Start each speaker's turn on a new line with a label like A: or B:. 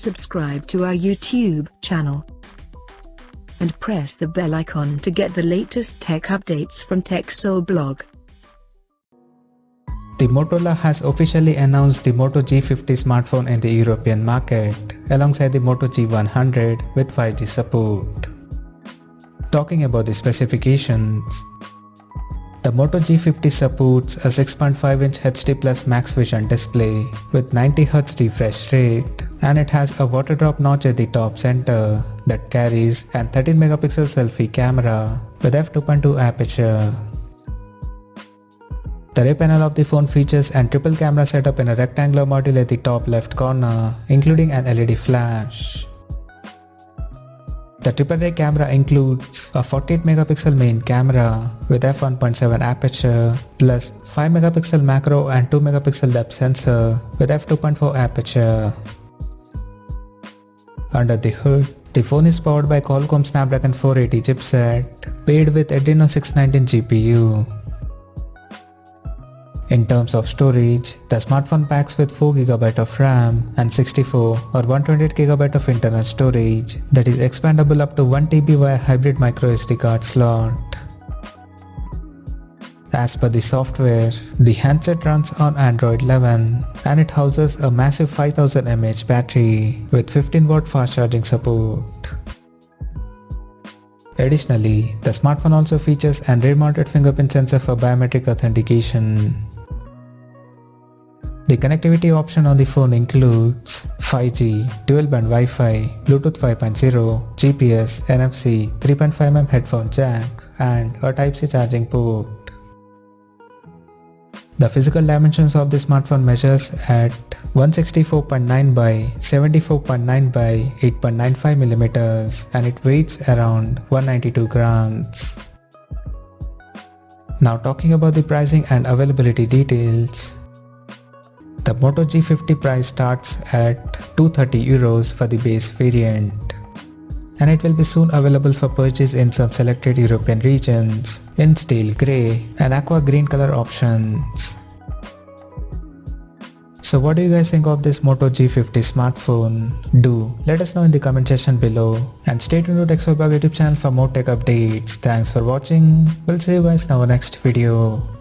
A: subscribe to our YouTube channel and press the bell icon to get the latest tech updates from TechSole Blog.
B: The Motorola has officially announced the Moto G50 smartphone in the European market, alongside the Moto G100 with 5G support. Talking about the specifications, the Moto G50 supports a 6.5-inch HD Plus Max Vision display with 90Hz refresh rate, and it has a water drop notch at the top center that carries an 13-megapixel selfie camera with f2.2 aperture. The rear panel of the phone features a triple camera setup in a rectangular module at the top left corner, including an LED flash. The triple rear camera includes a 48-megapixel main camera with f1.7 aperture plus 5-megapixel macro and 2-megapixel depth sensor with f2.4 aperture. Under the hood, the phone is powered by Qualcomm Snapdragon 480 chipset paired with Adreno 619 GPU. In terms of storage, the smartphone packs with 4GB of RAM and 64 or 128GB of internal storage that is expandable up to 1TB via hybrid microSD card slot. As per the software, the handset runs on Android 11 and it houses a massive 5000 mAh battery with 15W fast charging support. Additionally, the smartphone also features a rear-mounted fingerprint sensor for biometric authentication. The connectivity option on the phone includes 5G, dual-band Wi-Fi, Bluetooth 5.0, GPS, NFC, 3.5mm headphone jack, and a Type-C charging port. The physical dimensions of the smartphone measures at 164.9 by 74.9 by 8.95mm and it weighs around 192 grams. Now talking about the pricing and availability details. The Moto G50 price starts at €230 for the base variant, and it will be soon available for purchase in some selected European regions in steel grey and aqua green color options. So what do you guys think of this Moto G50 smartphone? Do let us know in the comment section below, and stay tuned to TechSole Blog YouTube channel for more tech updates. Thanks for watching. We'll see you guys in our next video.